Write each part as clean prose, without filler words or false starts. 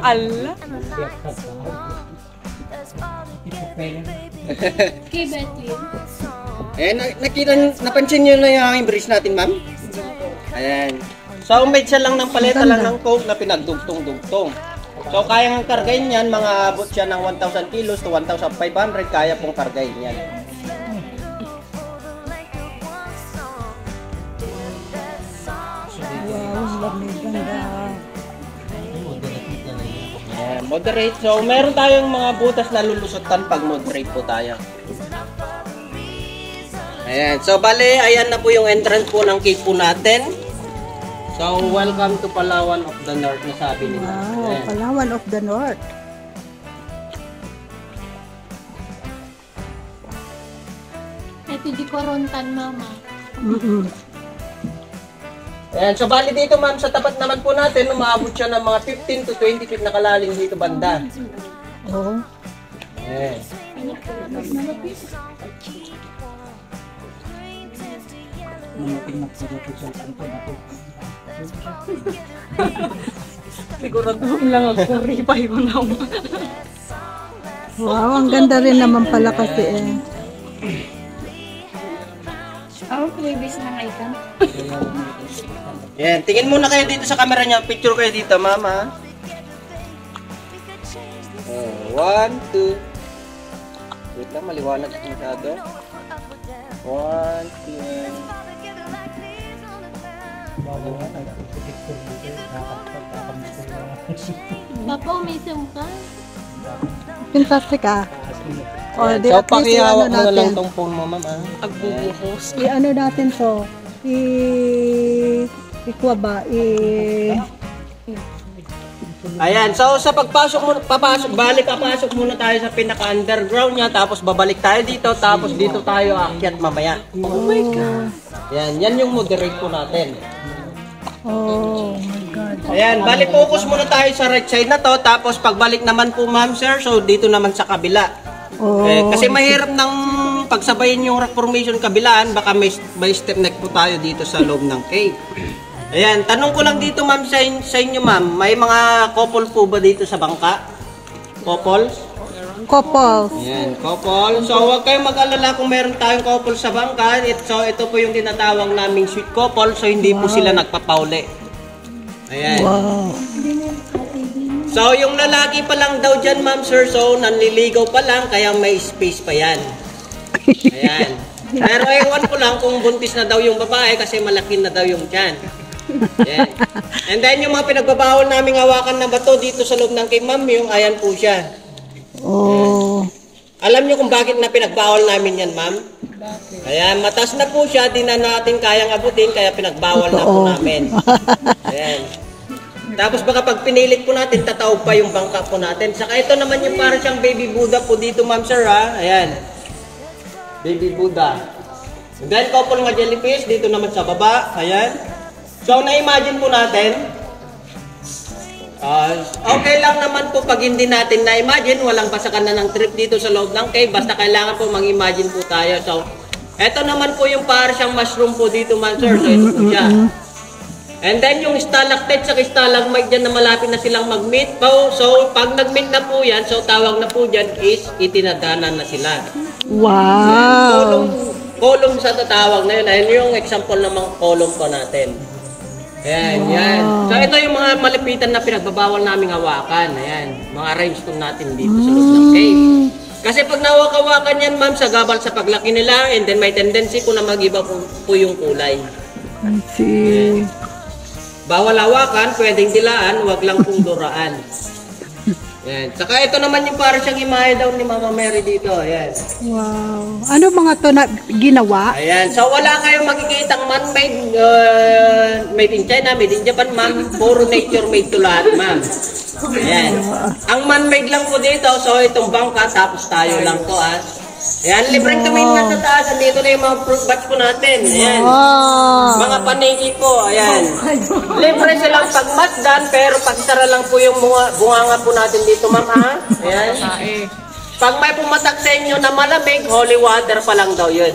Allah. Kay Betty. Napansin nyo na yung aking bridge natin, ma'am? Ayan. So, made siya lang ng paleta lang ng coke na pinagdugtong-dugtong. So, kayang kargayin yan, mga abot siya ng 1,000 kilos to 1,500, kaya pong kargayin yan. Ayan, moderate. So, meron tayong mga butas na lulusutan pag moderate po tayo. Ayan. So, bale, ayan na po yung entrance po ng cave po natin. So, welcome to Palawan of the North na sabi nila. Wow, ayan. Palawan of the North. Ito di Corontan, mama. Ayan. So, bali dito ma'am, sa tapat naman po natin, umaabot siya ng mga 15 to 20 feet na kalalim dito banda. Oo. Ayan. Sigurado lang ako. Ripay mo na ako. Wow, ang ganda rin naman pala kasi eh. Ako, previous na item. Ayan. Tingin muna kayo dito sa camera niya. Picture kayo dito, mama. 1, 2. Wait lang, maliwanag masyado. 1, 2. Papa, may ka. Fantastic ah. O, Ayan. di So, at least i-ano pakihawak mo na lang natin. tong phone mo, ma'am. Agbubuhos. I-ano natin to. Ikwa ba? Ayan, so sa pagpasok mo, papasok muna tayo sa pinaka-underground niya, tapos babalik tayo dito, tapos dito tayo aakyat mamaya. Oh my God. Yan yung moderate po natin. Oh my God. Ayan, bali focus muna tayo sa right side na to, tapos pagbalik naman po ma'am sir, so dito naman sa kabila. Oh. Kasi mahirap ng pagsabayin yung rock formation kabilaan, baka may step neck po tayo dito sa loob ng cave. Ayan, tanong ko lang dito ma'am sa inyo ma'am, may mga couple po ba dito sa bangka? Couples? Couples. Ayan, couple. So huwag kayong mag-alala kung meron tayong couple sa bangka. So ito po yung tinatawag naming sweet couple, so hindi po sila nagpapauli. Ayan. Wow. So yung lalaki pa lang daw dyan ma'am sir, so nanliligaw pa lang, kaya may space pa yan. Ayan. Pero ewan ko lang kung buntis na daw yung babae kasi malaki na daw yung tiyan. Ayan. And then yung mga pinagbabawal naming hawakan na bato dito sa loob ng kay ma'am, yung ayan po siya. Oh. Alam niyo kung bakit na pinagbawal namin yan ma'am? Ayan, matas na po siya, di na natin kayang abutin, kaya pinagbawal na po namin. Ayan. Tapos baka pag pinilit po natin, tataob pa yung bangka po natin. Saka ito naman yung parang siyang baby Buddha po dito ma'am sir ha. Ayan. Baby Buddha. And then couple nga jellyfish dito naman sa baba. Ayan. So na-imagine po natin. Okay lang naman po pag hindi natin na-imagine. Walang basakan na ng trip dito sa loob ng cave. Basta kailangan po mag-imagine po tayo. So eto naman po yung parang siyang mushroom po dito man sir. So ito po siya. And then yung stalactite sa stalagmite dyan na malapit na silang mag-meet po. So pag nag-meet na po yan, so tawag na po dyan is itinadanan na sila. Wow. Column sa tatawag na yun. Ayun yung example ng mga column po natin. Ayan, yan. So ito yung mga malipitan na pinagbabawal naming hawakan. Ayan, mga rhinestone natin dito sa loob ng cave. Kasi pag nawak-hawakan yan ma'am, sagabal sa paglaki nila, and then may tendency po na mag-iba po yung kulay. I see. Bawal hawakan, pwedeng dilaan, wag lang pong duraan. Yan. Saka ito naman yung parang siyang imahe daw ni Mama Mary dito. Ayan. Wow. Ano mga to na ginawa? Ayan. So wala kayong makikitang man-made, made in China, made in Japan, ma'am. Puro nature-made to lahat, ma'am. Ayan. Ang man-made lang po dito, so itong bangka, tapos tayo lang po, ha. Ayan, libreng tumingin na sa taas. Andito na yung mga fruit bats po natin. Ayan. Wow. Mga paniki po. Ayan. Libre silang pagmasdan, pero pagsara lang po yung bunganga po natin dito, ma'am, ha? Ayan. Pag may pumatak sa inyo na malamig, holy water pa lang daw yun.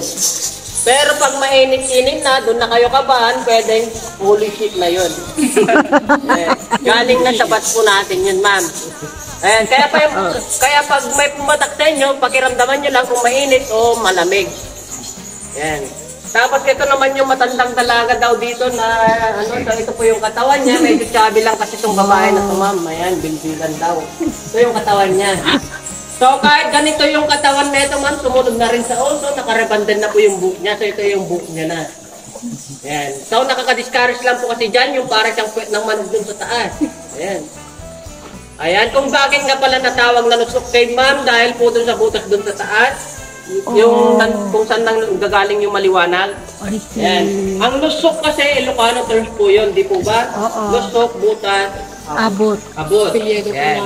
Pero pag mainit-init na, doon na kayo kabahan, pwedeng fully ship na yun. Galing na sa bat po natin yun, ma'am. Ayan, kaya pag may pumatak sa inyo, pakiramdaman nyo lang kung mainit o malamig. Ayan. Tapos ito naman yung matandang dalaga daw dito na so ito po yung katawan niya, medyo chubby lang kasi itong babae na ito, ma'am. Ayan, bilbilan daw. Ito yung katawan niya. So kahit ganito yung katawan nito, ma'am, sumunod na rin sa oso, nakarebandan na po yung buhok niya. So ito yung buhok niya na. Ayan. So nakaka-discourage lang po kasi dyan yung para siyang puwet ng manod dun sa taas. Ayan. Ayan, kung bakit nga pala natawag na nusok kay ma'am dahil po dun sa butas dun sa taas. Yung kung saan nang gagaling yung maliwanag. Ayan. Ang nusok kasi Ilocano terms po yun, di po ba? Nusok, butas, Abot. abot. Ayan.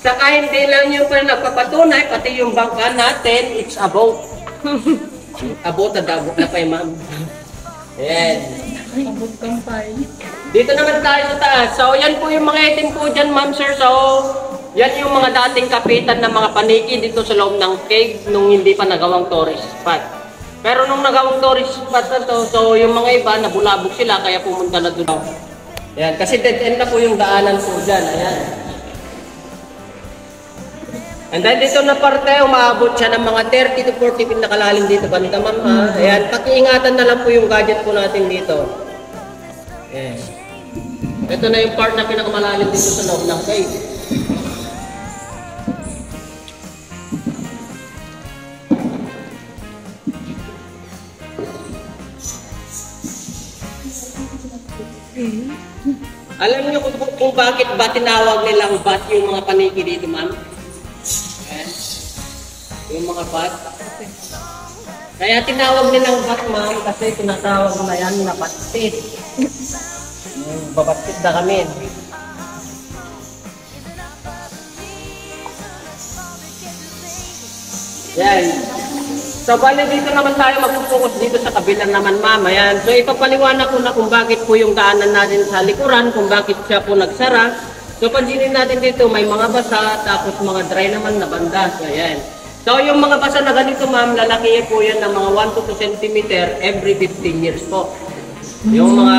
Saka hindi lang yung nagpapatunay, pati yung bangka natin, it's about. About na dabot na pa yung ma'am. Ayan. Abot kampay. Dito naman tayo sa taas. So, yan po yung mga itim po dyan, ma'am, sir. So, yan yung mga dating kapitan ng mga paniki dito sa loob ng cave nung hindi pa nagawang tourist spot. Pero nung nagawang tourist spot na to, so yung mga iba, nabulabog sila, kaya pumunta na doon. Ayan, kasi dead end na po yung daanan po dyan. Ayan. And then dito na parte, umaabot siya ng mga 30 to 40 feet na kalalim dito, banda ma'am. Ayan, pakiingatan na lang po yung gadget po natin dito. Ayan. Ito na yung part na pinakamalalim dito sa loob ng cave. Alam niyo kung bakit ba tinawag nilang bat yung mga paniki dito, ma'am? Yung mga bat. Kaya tinawag nilang bat, ma'am, kasi tinatawag na yan na batit. Babatit na kami. Yan. So, bali dito naman tayo magpupokus dito sa kabila naman, ma'am. Ayan. So, ipapaliwanag ko na kung bakit po yung daanan natin sa likuran, kung bakit siya po nagsara. So, pansinin natin dito, may mga basa, tapos mga dry naman na banda. So, ayan. So, yung mga basa na ganito, ma'am, lalaki po yan ng mga 1 to 2 cm every 15 years po. Yung mga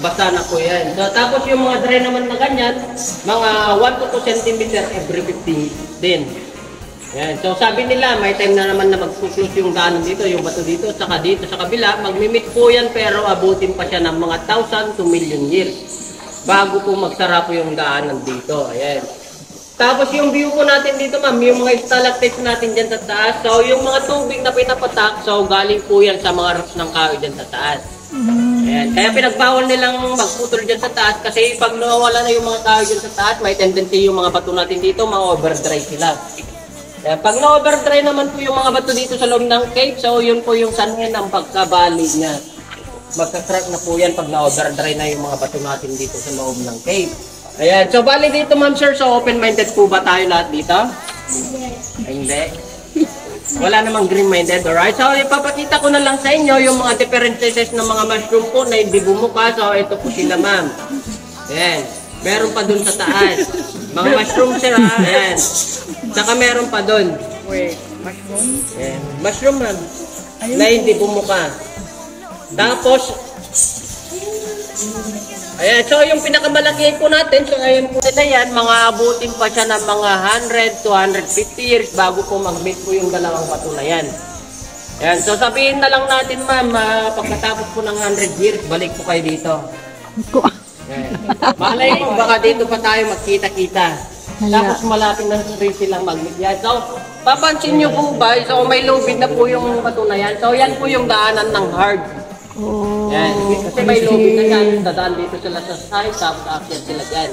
basa na po yan. So, tapos yung mga dry naman na ganyan, mga 1 to 2 cm every 15 din. Yan. So sabi nila, may time na naman na magpuklus yung daanan dito, yung bato dito sa kabila, magmimit po yan pero abutin pa siya ng mga 1,000 to million years bago po magsara po yung daanan dito. Ayan. Tapos yung view po natin dito, ma'am, yung mga stalactites natin dyan sa taas, so yung mga tubig na pinapatak, so galing po yan sa mga rocks ng kahoy dyan sa taas. Ayan. Kaya pinagbawal nilang magputol dyan sa taas kasi pag nawawala na yung mga kahoy dyan sa taas, may tendency yung mga bato natin dito, ma-overdry sila. Kaya pag na-overdry naman po yung mga bato dito sa loob ng cave, so yun po yung sanhin ng pagkabali niya. Magka-crack na po yan pag na-overdry na yung mga bato natin dito sa loob ng cave. Ayan, so bali dito, ma'am sir, so open-minded po ba tayo lahat dito? Hindi. Wala namang green-minded, alright? So ipapakita ko na lang sa inyo yung mga differences ng mga mushroom po na hindi bumuka. So ito po sila, ma'am. Ayan. Meron pa dun sa taas. Mga mushroom sila. Ayan. Saka meron pa dun. Wait, mushroom? Ayan. Mushroom, ma'am. Na hindi bumuka. Tapos, ayan. So, yung pinakamalaki po natin, so ayan po na yan, mga abutin pa siya ng mga 100 to 150 years bago po mag-meet po yung dalawang bato na yan. Ayan. So, sabihin na lang natin, ma'am, pagkatapos po ng 100 years, balik po kayo dito. Malay mo, baka dito pa tayo magkita-kita. Tapos malapit na rin silang mag-meet yan. So, papansin nyo po ba, so may lubid na po yung bato na yan. So, yan po yung daanan ng hard. Yan. Kasi may lubid na yan, dadaan dito sila sa side, tapos akyat sila dyan.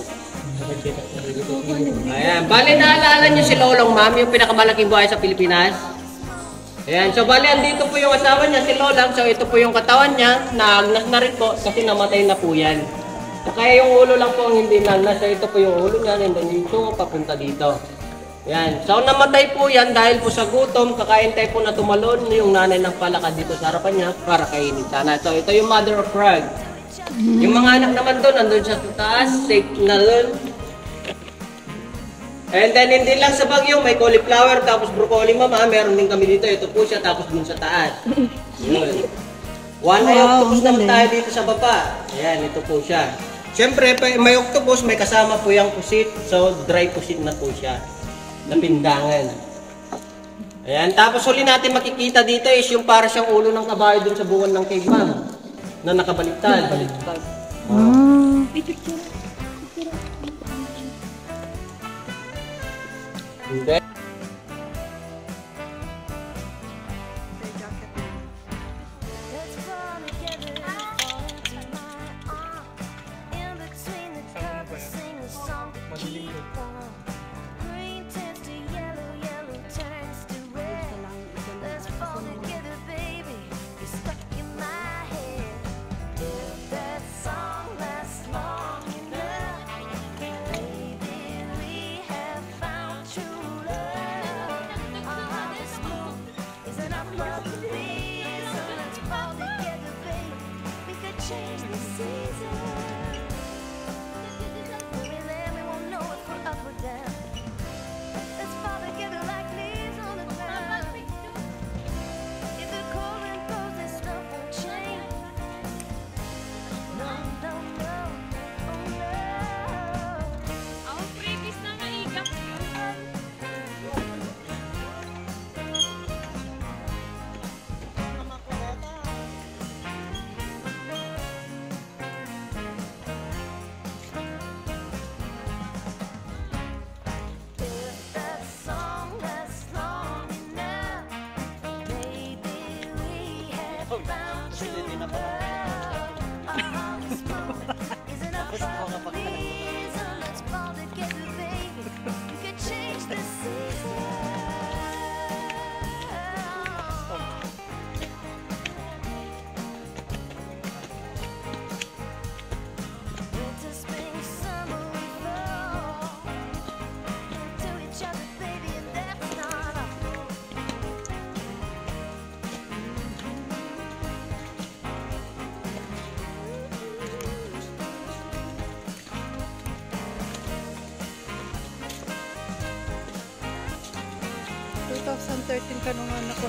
Ayan. Bali, naalala nyo si Lolong, ma'am, yung pinakamalaking buhay sa Pilipinas? Ayan. So, bali, andito po yung asawa niya, si Lolang. So, ito po yung katawan niya, naagnas na rin po, kasi namatay na po yan. So, kaya yung ulo lang po ang hindi naagnas. So, ito po yung ulo niya, and then yung tungo papunta dito. Ayan. So, namatay po yan dahil po sa gutom, kakaintay po na tumalon yung nanay ng palaka dito sa harapan niya para kainin sana. So, ito yung mother of frog. Yung mga anak naman doon, andun sa taas, safe na doon. And then hindi lang sa Baguio, may cauliflower, tapos broccoli mama, meron din kami dito. Ito po siya, tapos dun sa taas. Yun. One eye octopus naman tayo dito sa baba. Ayan, ito po siya. Siyempre, may octopus, may kasama po yung pusit. So, dry pusit na po siya. Napindangan. Ayan, tapos huli natin makikita dito is yung para siyang ulo ng kabayo dun sa buwan ng cave, ma'am. Na nakabaliktad. Hindi. Change the season. We'll be there, we won't know if we're up or down. Let's fall together like leaves on the ground. If the cold wind blows, this stuff won't change. No, no, no, oh no. Ako previous na maigap yun. If that song lasts long enough, maybe we have found true love. Our hearts is enough for a reason. Let's fall together, baby. We could change the season. Winter, spring, summer, we fall to each other, baby, and that's not our fault. Ka nung anak ko,